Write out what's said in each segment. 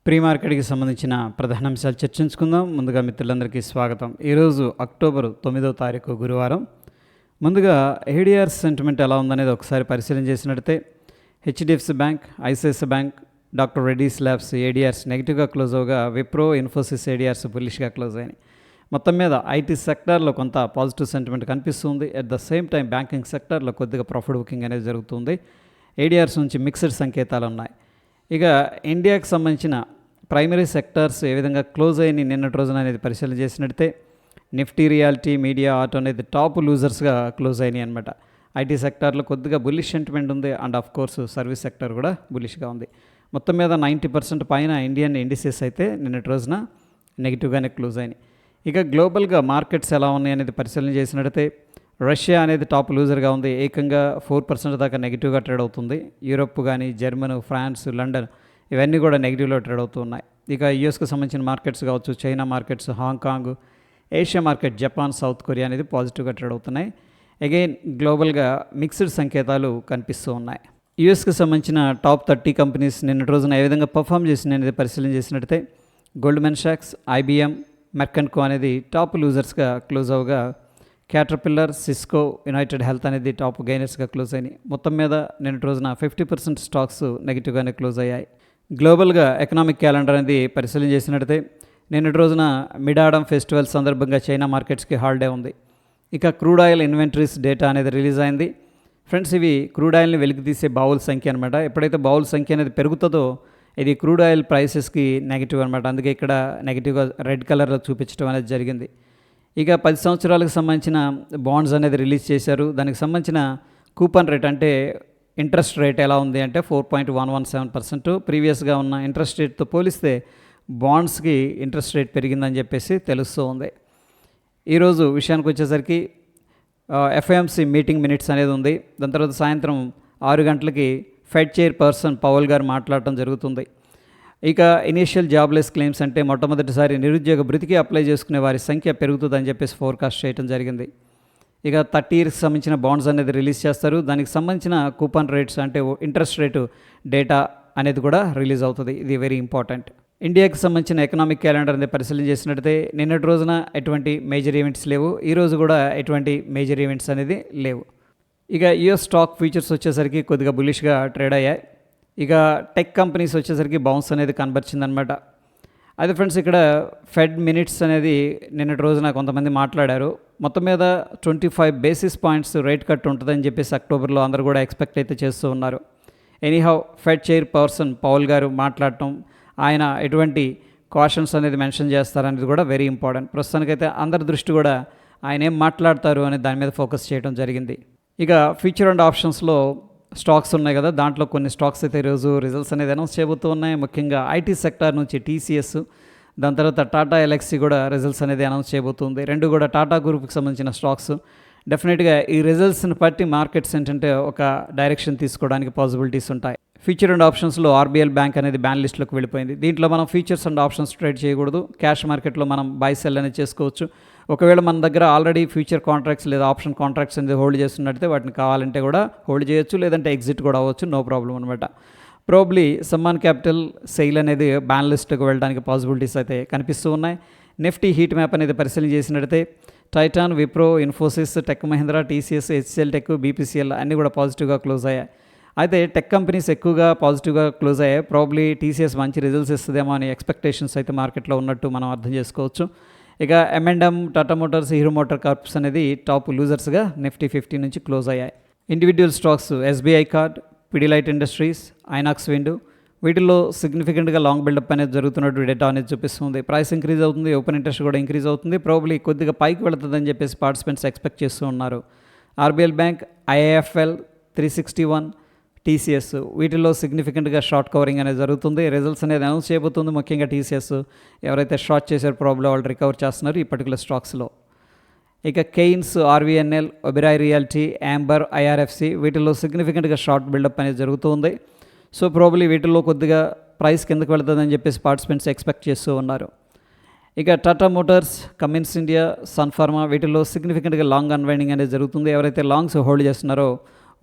Pre మార్కెట్కి సంబంధించిన ప్రధాన అంశాలు చర్చించుకుందాం. ముందుగా మిత్రులందరికీ స్వాగతం. ఈరోజు అక్టోబర్ 9వ తారీఖు గురువారం. ముందుగా ఏడిఆర్ సెంటిమెంట్ ఎలా ఉందనేది ఒకసారి పరిశీలన చేసినట్లయితే HDFC bank, ICICI bank, doctor Reddy's labs ADRs నెగిటివ్గా క్లోజ్ అవగా విప్రో, ఇన్ఫోసిస్ ఏడిఆర్స్ బుల్లిష్గా క్లోజ్ అయినాయి. మొత్తం మీద ఐటీ సెక్టార్లో కొంత పాజిటివ్ సెంటిమెంట్ కనిపిస్తుంది. At the same time banking సెక్టార్లో కొద్దిగా ప్రాఫిట్ బుకింగ్ అనేది జరుగుతుంది. ఏడిఆర్స్ నుంచి మిక్స్డ్ సంకేతాలు ఉన్నాయి. ఇక ఇండియాకి సంబంధించిన ప్రైమరీ సెక్టార్స్ ఏ విధంగా క్లోజ్ అయ్యి నిన్నటి రోజున అనేది పరిశీలన చేసినట్టే నిఫ్టీ, రియాలిటీ, మీడియా, ఆటో అనేది టాప్ లూజర్స్గా క్లోజ్ అయినాయి అనమాట. ఐటీ సెక్టార్లో కొద్దిగా బుల్లిష్ సెంటిమెంట్ ఉంది and of course service sector కూడా బుల్లిష్గా ఉంది. మొత్తం మీద 90% పైన ఇండియన్ ఇండిసెస్ అయితే నిన్నటి రోజున నెగిటివ్గానే క్లోజ్ అయినాయి. ఇక గ్లోబల్గా మార్కెట్స్ ఎలా ఉన్నాయి అనేది పరిశీలన చేసినట్టయితే రష్యా అనేది టాప్ లూజర్గా ఉంది. ఏకంగా 4% దాకా నెగిటివ్గా ట్రేడ్ అవుతుంది. యూరోప్ కానీ, జర్మన్, ఫ్రాన్స్, లండన్ ఇవన్నీ కూడా నెగిటివ్లో ట్రేడ్ అవుతూ ఉన్నాయి. ఇక యూఎస్కి సంబంధించిన మార్కెట్స్ కావచ్చు, China markets, Hong Kong, Asia market, Japan, south Korea అనేది పాజిటివ్గా ట్రేడ్ అవుతున్నాయి. అగైన్ గ్లోబల్గా మిక్స్డ్ సంకేతాలు కనిపిస్తూ ఉన్నాయి. యూఎస్కి సంబంధించిన టాప్ 30 కంపెనీస్ నిన్నటి రోజున ఏ విధంగా పర్ఫామ్ చేసినాయి అనేది పరిశీలన చేసినట్టయితే గోల్డ్మెన్ సాక్స్, ఐబిఎం, మెర్కంట్ కో అనేది టాప్ లూజర్స్గా క్లోజ్ అవగా క్యాటర్పిల్లర్, సిస్కో, యునైటెడ్ హెల్త్ అనేది టాప్ గెయినర్స్గా క్లోజ్ అయినాయి. మొత్తం మీద నిన్నటి రోజున 50% స్టాక్స్ నెగిటివ్గానే క్లోజ్ అయ్యాయి. గ్లోబల్గా ఎకనామిక్ క్యాలెండర్ అనేది పరిశీలన చేసినట్టయితే నిన్నటి రోజున మిడ్ ఆడమ్ ఫెస్టివల్ సందర్భంగా చైనా మార్కెట్స్కి హాలిడే ఉంది. ఇక క్రూడ్ ఆయిల్ ఇన్వెంటరీస్ డేటా అనేది రిలీజ్ అయింది. ఫ్రెండ్స్, ఇవి క్రూడ్ ఆయిల్ని వెలికి తీసే బావుల సంఖ్య అనమాట. ఎప్పుడైతే బావుల సంఖ్య అనేది పెరుగుతుందో ఇది క్రూడ్ ఆయిల్ ప్రైసెస్కి నెగిటివ్ అనమాట. అందుకే ఇక్కడ నెగిటివ్గా రెడ్ కలర్లో చూపించడం అనేది జరిగింది. ఇక 10 సంవత్సరాలకు సంబంధించిన బాండ్స్ అనేది రిలీజ్ చేశారు. దానికి సంబంధించిన కూపన్ రేట్ అంటే ఇంట్రెస్ట్ రేట్ ఎలా ఉంది అంటే 4.117%. ప్రీవియస్గా ఉన్న ఇంట్రెస్ట్ రేట్తో పోలిస్తే బాండ్స్కి ఇంట్రెస్ట్ రేట్ పెరిగిందని చెప్పేసి తెలుస్తూ ఉంది. ఈరోజు విషయానికి వచ్చేసరికి ఎఫ్ఓఎంసీ మీటింగ్ మినిట్స్ అనేది ఉంది. దాని తర్వాత సాయంత్రం 6 గంటలకి ఫెడ్ చైర్పర్సన్ పవల్ గారు మాట్లాడటం జరుగుతుంది. ఇక ఇనీషియల్ జాబ్లెస్ క్లెయిమ్స్ అంటే మొట్టమొదటిసారి నిరుద్యోగ భృతికి అప్లై చేసుకునే వారి సంఖ్య పెరుగుతుందని చెప్పేసి ఫోర్కాస్ట్ చేయడం జరిగింది. ఇక 30 ఇయర్స్కి సంబంధించిన బాండ్స్ అనేది రిలీజ్ చేస్తారు. దానికి సంబంధించిన కూపన్ రేట్స్ అంటే ఇంట్రెస్ట్ రేటు డేటా అనేది కూడా రిలీజ్ అవుతుంది. ఇది వెరీ ఇంపార్టెంట్. ఇండియాకి సంబంధించిన ఎకనామిక్ క్యాలెండర్ అనేది పరిశీలన చేసినట్టయితే నిన్నటి రోజున ఎటువంటి మేజర్ ఈవెంట్స్ లేవు. ఈరోజు కూడా ఎటువంటి మేజర్ ఈవెంట్స్ అనేది లేవు. ఇక యూఎస్ స్టాక్ ఫ్యూచర్స్ వచ్చేసరికి కొద్దిగా బులిష్గా ట్రేడ్ అయ్యాయి. ఇక టెక్ కంపెనీస్ వచ్చేసరికి బౌన్స్ అనేది కనబరిచిందనమాట. అయితే ఫ్రెండ్స్, ఇక్కడ ఫెడ్ మినిట్స్ అనేది నిన్నటి రోజున కొంతమంది మాట్లాడారు. మొత్తం మీద 25 బేసిస్ పాయింట్స్ రేట్ కట్ ఉంటుందని చెప్పేసి అక్టోబర్లో అందరూ కూడా ఎక్స్పెక్ట్ అయితే చేస్తూ ఉన్నారు. ఎనీహౌ ఫెడ్ చైర్పర్సన్ పౌల్ గారు మాట్లాడటం, ఆయన ఎటువంటి కాషన్స్ అనేది మెన్షన్ చేస్తారనేది కూడా వెరీ ఇంపార్టెంట్. ప్రస్తుతానికైతే అందరి దృష్టి కూడా ఆయన ఏం మాట్లాడతారు అనే దాని మీద ఫోకస్ చేయడం జరిగింది. ఇక ఫ్యూచర్ అండ్ ఆప్షన్స్లో స్టాక్స్ ఉన్నాయి కదా, దాంట్లో కొన్ని స్టాక్స్ అయితే ఈరోజు రిజల్ట్స్ అనేది అనౌన్స్ చేయబోతూ ఉన్నాయి. ముఖ్యంగా ఐటీ సెక్టార్ నుంచి టీసీఎస్, దాని తర్వాత టాటా ఎల్ఎక్సీ కూడా రిజల్ట్స్ అనేది అనౌన్స్ చేయబోతుంది. రెండు కూడా టాటా గ్రూప్కి సంబంధించిన స్టాక్స్. డెఫినెట్గా ఈ రిజల్ట్స్ని బట్టి మార్కెట్స్ ఏంటంటే ఒక డైరెక్షన్ తీసుకోవడానికి పాసిబిలిటీస్ ఉంటాయి. ఫ్యూచర్ అండ్ ఆప్షన్స్లో ఆర్బీఎల్ బ్యాంక్ అనేది బ్యాన్ లిస్ట్లోకి వెళ్ళిపోయింది. దీంట్లో మనం ఫ్యూచర్స్ అండ్ ఆప్షన్స్ ట్రేడ్ చేయకూడదు. క్యాష్ మార్కెట్లో మనం బై సెల్ అనేది చేసుకోవచ్చు. ఒకవేళ మన దగ్గర ఆల్రెడీ ఫ్యూచర్ కాంట్రాక్ట్స్ లేదా ఆప్షన్ కాంట్రాక్ట్స్ అనేది హోల్డ్ చేస్తున్నట్టయితే వాటిని కావాలంటే కూడా హోల్డ్ చేయొచ్చు, లేదంటే ఎగ్జిట్ కూడా అవ్వచ్చు, నో ప్రాబ్లం అనమాట. ప్రాబ్లీ సమ్మాన్ క్యాపిటల్ సెయిల్ అనేది బ్యాన్ లిస్ట్కి వెళ్ళడానికి పాసిబిలిటీస్ అయితే కనిపిస్తూ ఉన్నాయి. నిఫ్టీ హీట్ మ్యాప్ అనేది పరిశీలన చేసినట్టయితే Titan, Wipro, Infosys, tech Mahindra, TCS, HCl tech, BPCL అన్నీ కూడా పాజిటివ్గా క్లోజ్ అయ్యాయి. అయితే టెక్ కంపెనీస్ ఎక్కువగా పాజిటివ్గా క్లోజ్ అయ్యాయి. ప్రాబ్లీ టీసీఎస్ మంచి రిజల్ట్స్ ఇస్తుందేమో అనే ఎక్స్పెక్టేషన్స్ అయితే మార్కెట్లో ఉన్నట్టు మనం అర్థం చేసుకోవచ్చు. ఇక M&M, Tata Motors, Hero MotoCorp అనేది టాప్ లూజర్స్గా నిఫ్టీ 50 నుంచి క్లోజ్ అయ్యాయి. Individual stocks SBI card, Pidilite Industries, Inox Wind వీటిల్లో సిగ్నిఫికెంట్గా లాంగ్ బిల్డప్ అనేది జరుగుతున్నట్టు డేటా అనేది చూపిస్తుంది. ప్రైస్ ఇంక్రీజ్ అవుతుంది, ఓపెన్ ఇంట్రెస్ట్ కూడా ఇంక్రీజ్ అవుతుంది. ప్రాబ్లీ కొద్దిగా పైకి వెళుతుందని చెప్పేసి పార్టిసిపెంట్స్ ఎక్స్పెక్ట్ చేస్తూ ఉన్నారు. ఆర్బీఎల్ బ్యాంక్, ఐఐఎఫ్ఎల్, 361, టీసీఎస్ వీటిల్లో సిగ్నిఫికెంట్గా షార్ట్ కవరింగ్ అనేది జరుగుతుంది. రిజల్ట్స్ అనేది అనౌన్స్ చేయబోతుంది. ముఖ్యంగా టీసీఎస్ ఎవరైతే షార్ట్ చేశారో ప్రాబ్లం వాళ్ళు రికవర్ చేస్తున్నారు ఈ పర్టికులర్ స్టాక్స్లో. ఇక Kaynes, RVNL, Oberoi Realty, Amber, IRFC వీటిల్లో సిగ్నిఫికెంట్గా షార్ట్ బిల్డప్ అనేది జరుగుతుంది. సో ప్రాబ్లీ వీటిల్లో కొద్దిగా ప్రైస్ కిందకు వెళ్తుందని చెప్పేసి పార్టిసిపెంట్స్ ఎక్స్పెక్ట్ చేస్తూ ఉన్నారు. ఇక Tata Motors, Cummins India, Sun Pharma వీటిల్లో సిగ్నిఫికెంట్గా లాంగ్ అన్వైండింగ్ అనేది జరుగుతుంది. ఎవరైతే లాంగ్స్ హోల్డ్ చేస్తున్నారో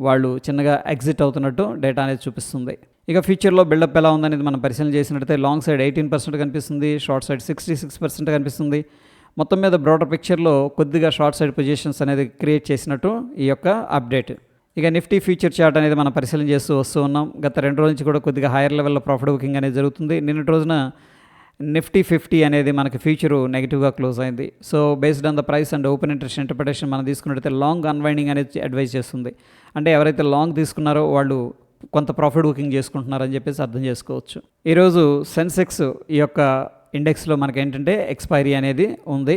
వాళ్ళు చిన్నగా ఎగ్జిట్ అవుతున్నట్టు డేటా అనేది చూపిస్తుంది. ఇక ఫ్యూచర్లో బిల్డప్ ఎలా ఉందనేది మనం పరిశీలన చేసినట్టయితే లాంగ్ సైడ్ 18% కనిపిస్తుంది, షార్ట్ సైడ్ 66% కనిపిస్తుంది. మొత్తం మీద బ్రాడర్ పిక్చర్లో కొద్దిగా షార్ట్ సైడ్ పొజిషన్స్ అనేది క్రియేట్ చేసినట్టు ఈ యొక్క అప్డేట్. ఇక నిఫ్టీ ఫ్యూచర్ చార్ట్ అనేది మనం పరిశీలన చేస్తూ వస్తూ ఉన్నాం. గత 2 రోజుల నుంచి కూడా కొద్దిగా హైయర్ లెవెల్లో ప్రాఫిట్ బుకింగ్ అనేది జరుగుతుంది. నిన్నటి రోజున నిఫ్టీ 50 అనేది మనకి ఫ్యూచరు నెగిటివ్గా క్లోజ్ అయింది. So based on the price and open interest interpretation మనం తీసుకున్నట్టయితే లాంగ్ అన్వైండింగ్ అనేది అడ్వైజ్ చేస్తుంది. అంటే ఎవరైతే లాంగ్ తీసుకున్నారో వాళ్ళు కొంత ప్రాఫిట్ బుకింగ్ చేసుకుంటున్నారని చెప్పేసి అర్థం చేసుకోవచ్చు. ఈరోజు సెన్సెక్స్ ఈ యొక్క ఇండెక్స్లో మనకి ఏంటంటే ఎక్స్పైరీ అనేది ఉంది.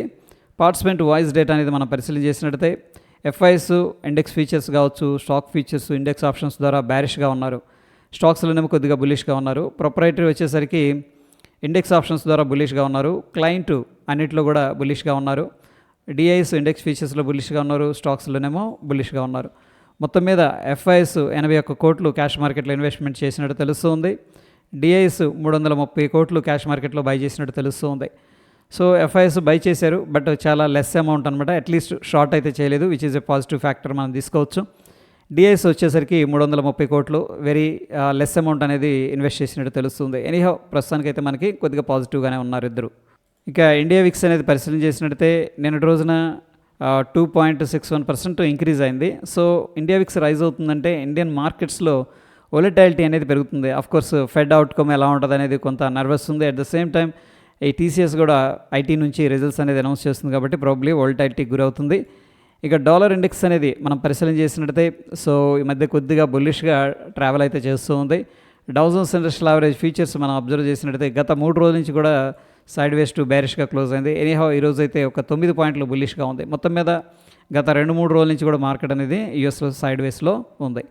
పార్టిసిపెంట్ వాయిస్ డేటా అనేది మనం పరిశీలన చేసినట్టయితే ఎఫ్ఐఎస్ ఇండెక్స్ ఫీచర్స్ కావచ్చు, స్టాక్ ఫీచర్స్, ఇండెక్స్ ఆప్షన్స్ ద్వారా బ్యారిష్గా ఉన్నారు. స్టాక్స్లోనేమో కొద్దిగా బులిష్గా ఉన్నారు. ప్రొపరైటరీ వచ్చేసరికి ఇండెక్స్ ఆప్షన్స్ ద్వారా బులిష్గా ఉన్నారు. క్లయింట్ అన్నిట్లో కూడా బులిష్గా ఉన్నారు. డిఐఎస్ ఇండెక్స్ ఫీచర్స్లో బులిష్గా ఉన్నారు. స్టాక్స్లోనేమో బులిష్గా ఉన్నారు. మొత్తం మీద ఎఫ్ఐఎస్ 81 కోట్లు క్యాష్ మార్కెట్లో ఇన్వెస్ట్మెంట్ చేసినట్టు తెలుస్తుంది. డిఐఎస్ 330 కోట్లు క్యాష్ మార్కెట్లో బై చేసినట్టు తెలుస్తుంది. సో ఎఫ్ఐఎస్ బై చేశారు, బట్ చాలా లెస్ అమౌంట్ అనమాట. అట్లీస్ట్ షార్ట్ అయితే చేయలేదు, which is a positive factor మనం తీసుకోవచ్చు. డిఐఎస్ వచ్చేసరికి 330 కోట్లు వెరీ లెస్ అమౌంట్ అనేది ఇన్వెస్ట్ చేసినట్టు తెలుస్తుంది. ఎనీహౌ ప్రస్తుతానికైతే మనకి కొద్దిగా పాజిటివ్గానే ఉన్నారు ఇద్దరు. ఇక ఇండియా విక్స్ అనేది పరిశీలన చేసినట్టయితే నిన్నటి రోజున 2.61% ఇంక్రీజ్ అయింది. సో ఇండియా విక్స్ రైజ్ అవుతుందంటే ఇండియన్ మార్కెట్స్లో వొలటాలిటీ అనేది పెరుగుతుంది. కోర్స్ ఫెడ్ అవుట్కమ్ ఎలా ఉంటుంది అనేది కొంత నర్వస్ ఉంది. అట్ ద సేమ్ టైం ఈ టీసీఎస్ కూడా ఐటీ నుంచి రిజల్ట్స్ అనేది అనౌన్స్ చేస్తుంది కాబట్టి ప్రాబ్లీ వొలటాలిటీకి గురవుతుంది. ఇక డాలర్ ఇండెక్స్ అనేది మనం పరిశీలన చేసినట్టయితే సో ఈ మధ్య కొద్దిగా బుల్లిష్గా ట్రావెల్ అయితే చేస్తూ ఉంది. Dow Jones Industrial Average futures మనం అబ్జర్వ్ చేసినట్టయితే గత 3 రోజుల నుంచి కూడా సైడ్ వేస్ టు బేరిష్గా క్లోజ్ అయింది. ఎనీహౌ ఈరోజు అయితే ఒక 9 పాయింట్లు బుల్లిష్గా ఉంది. మొత్తం మీద గత 2-3 రోజుల నుంచి కూడా మార్కెట్ అనేది యూఎస్లో సైడ్ వేస్లో ఉంది.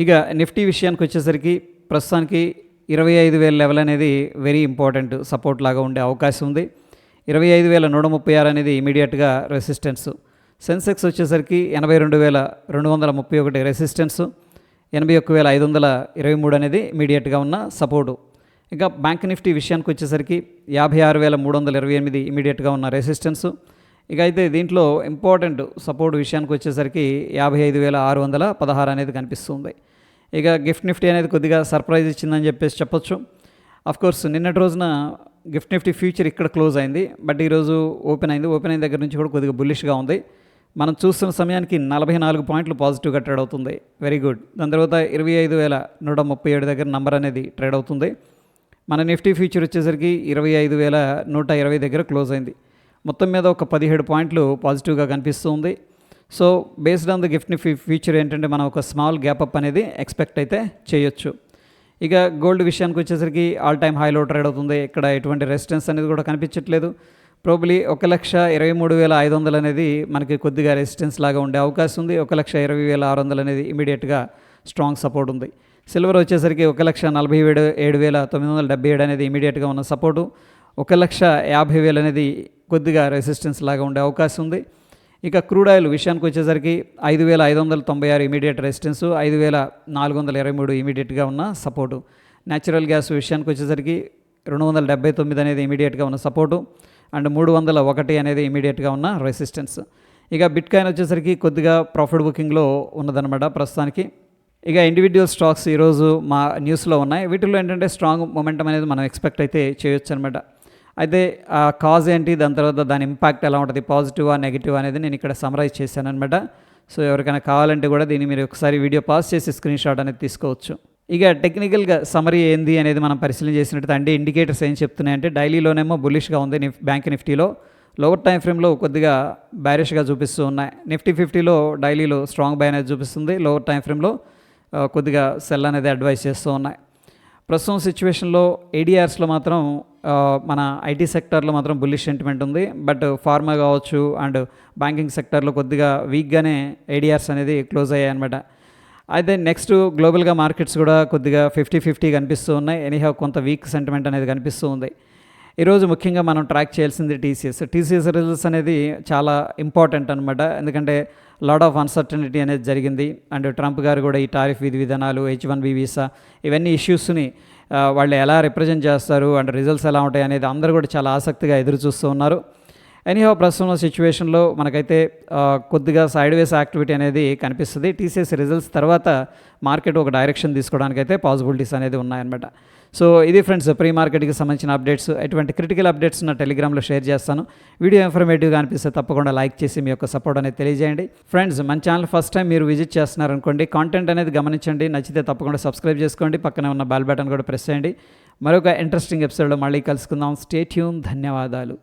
ఇక నిఫ్టీ విషయానికి వచ్చేసరికి ప్రస్తుతానికి 25,000 లెవెల్ అనేది వెరీ ఇంపార్టెంట్ సపోర్ట్ లాగా ఉండే అవకాశం ఉంది. 25,136 అనేది ఇమీడియట్గా రెసిస్టెన్స్. సెన్సెక్స్ వచ్చేసరికి 82,231 రెసిస్టెన్స్, 81,523 అనేది ఇమీడియట్గా ఉన్న సపోర్టు. ఇక బ్యాంక్ నిఫ్టీ విషయానికి వచ్చేసరికి 56,328 ఇమీడియట్గా ఉన్న రెసిస్టెన్స్. ఇక అయితే దీంట్లో ఇంపార్టెంట్ సపోర్ట్ విషయానికి వచ్చేసరికి 55,616 అనేది కనిపిస్తుంది. ఇక గిఫ్ట్ నిఫ్టీ అనేది కొద్దిగా సర్ప్రైజ్ ఇచ్చిందని చెప్పేసి చెప్పొచ్చు. కోర్స్ నిన్నటి రోజున గిఫ్ట్ నిఫ్టీ ఫ్యూచర్ ఇక్కడ క్లోజ్ అయింది, బట్ ఈరోజు ఓపెన్ అయింది. ఓపెన్ అయిన దగ్గర నుంచి కూడా కొద్దిగా బుల్లిష్గా ఉంది. మనం చూస్తున్న సమయానికి 44 పాయింట్లు పాజిటివ్గా ట్రేడ్ అవుతుంది. Very good. దాని తర్వాత 25,137 దగ్గర నంబర్ అనేది ట్రేడ్ అవుతుంది. మన నిఫ్టీ ఫ్యూచర్ వచ్చేసరికి 25,120 దగ్గర క్లోజ్ అయింది. మొత్తం మీద ఒక 17 పాయింట్లు పాజిటివ్గా కనిపిస్తుంది. So based on the gift Nifty future ఏంటంటే మనం ఒక స్మాల్ గ్యాప్ అప్ అనేది ఎక్స్పెక్ట్ అయితే చేయొచ్చు. ఇక గోల్డ్ విషయానికి వచ్చేసరికి ఆల్ టైమ్ హైలో ట్రేడ్ అవుతుంది. ఇక్కడ ఎటువంటి రెసిస్టెన్స్ అనేది కూడా కనిపించట్లేదు. ప్రాబబ్లీ 1,23,500 అనేది మనకి కొద్దిగా రెసిస్టెన్స్ లాగా ఉండే అవకాశం ఉంది. 1,20,600 అనేది ఇమీడియట్గా స్ట్రాంగ్ సపోర్ట్ ఉంది. సిల్వర్ వచ్చేసరికి 1,47,977 అనేది ఇమీడియట్గా ఉన్న సపోర్టు. 1,50,000 అనేది కొద్దిగా రెసిస్టెన్స్ లాగా ఉండే అవకాశం ఉంది. ఇక క్రూడ్ ఆయిల్ విషయానికి వచ్చేసరికి 5,596 ఇమీడియట్ రెసిస్టెన్స్, 5,423 ఇమీడియట్గా ఉన్న సపోర్టు. న్యాచురల్ గ్యాస్ విషయానికి వచ్చేసరికి 279 అనేది ఇమీడియట్గా ఉన్న సపోర్టు అండ్ 301 అనేది ఇమీడియట్గా ఉన్న రెసిస్టెన్స్. ఇక బిట్ కాయిన్ వచ్చేసరికి కొద్దిగా ప్రాఫిట్ బుకింగ్లో ఉన్నదన్నమాట ప్రస్తుతానికి. ఇక ఇండివిజువల్ స్టాక్స్ ఈరోజు మా న్యూస్లో ఉన్నాయి. వీటిల్లో ఏంటంటే స్ట్రాంగ్ మొమెంటం అనేది మనం ఎక్స్పెక్ట్ అయితే చేయొచ్చు అనమాట. అయితే ఆ కాజ్ ఏంటి, దాని తర్వాత దాని ఇంపాక్ట్ ఎలా ఉంటుంది, పాజిటివా నెగిటివ్ అనేది నేను ఇక్కడ సమరైజ్ చేశాను అనమాట. సో ఎవరికైనా కావాలంటే కూడా దీన్ని మీరు ఒకసారి వీడియో పాస్ చేసి స్క్రీన్ షాట్ అనేది తీసుకోవచ్చు. ఇక టెక్నికల్గా సమరీ ఏంది అనేది మనం పరిశీలన చేసినట్టు అంటే ఇండికేటర్స్ ఏం చెప్తున్నాయంటే డైలీలోనేమో బులిష్గా ఉంది బ్యాంక్ నిఫ్టీలో, లోవర్ టైం ఫ్రేమ్లో కొద్దిగా బ్యారిష్గా చూపిస్తూ ఉన్నాయి. నిఫ్టీ 50లో డైలీలో స్ట్రాంగ్ బై అనేది చూపిస్తుంది, లోవర్ టైం ఫ్రేమ్లో కొద్దిగా సెల్ అనేది అడ్వైస్ చేస్తూ ఉన్నాయి. ప్రస్తుతం సిచ్యువేషన్లో ఏడిఆర్స్లో మాత్రం మన ఐటీ సెక్టర్లో మాత్రం బుల్లిష్ సెంటిమెంట్ ఉంది. బట్ ఫార్మా కావచ్చు అండ్ బ్యాంకింగ్ సెక్టర్లో కొద్దిగా వీక్గానే ఏడిఆర్స్ అనేది క్లోజ్ అయ్యాయి అనమాట. అయితే నెక్స్ట్ గ్లోబల్గా మార్కెట్స్ కూడా కొద్దిగా 50-50 కనిపిస్తూ ఉన్నాయి. ఎనీహౌ కొంత వీక్ సెంటిమెంట్ అనేది కనిపిస్తూ ఉంది. ఈరోజు ముఖ్యంగా మనం ట్రాక్ చేయాల్సింది టీసీఎస్ రిజల్ట్స్ అనేది చాలా ఇంపార్టెంట్ అనమాట. ఎందుకంటే లాట్ ఆఫ్ అన్సర్టనిటీ అనేది జరిగింది అండ్ ట్రంప్ గారు కూడా ఈ టారిఫ్ విధి విధానాలు, H-1B వీసా ఇవన్నీ ఇష్యూస్ని వాళ్ళు ఎలా రిప్రజెంట్ చేస్తారు అండ్ రిజల్ట్స్ ఎలా ఉంటాయి అనేది అందరూ కూడా చాలా ఆసక్తిగా ఎదురు చూస్తూ ఉన్నారు. ఎనీహౌ ప్రస్తుతం సిచ్యువేషన్లో మనకైతే కొద్దిగా సైడ్ వేస్ యాక్టివిటీ అనేది కనిపిస్తుంది. టీసీఎస్ రిజల్ట్స్ తర్వాత మార్కెట్ ఒక డైరెక్షన్ తీసుకోవడానికైతే పాసిబిలిటీస్ అనేది ఉన్నాయన్నమాట. సో ఇది ఫ్రెండ్స్ ప్రీ మార్కెట్కి సంబంధించిన అప్డేట్స్. ఎటువంటి క్రిటికల్ అప్డేట్స్ నా టెలిగ్రామ్లో షేర్ చేస్తాను. వీడియో ఇన్ఫర్మేటివ్గా అనిపిస్తే తప్పకుండా లైక్ చేసి మీ యొక్క సపోర్ట్ అనేది తెలియజేయండి. ఫ్రెండ్స్ మన ఛానల్ ఫస్ట్ టైం మీరు విజిట్ చేస్తున్నారనుకోండి, కాంటెంట్ అనేది గమనించండి. నచ్చితే తప్పకుండా సబ్స్క్రైబ్ చేసుకోండి. పక్కనే ఉన్న బెల్ బటన్ కూడా ప్రెస్ చేయండి. మరొక ఇంట్రెస్టింగ్ ఎపిసోడ్లో మళ్ళీ కలుసుకుందాం. Stay tune. ధన్యవాదాలు.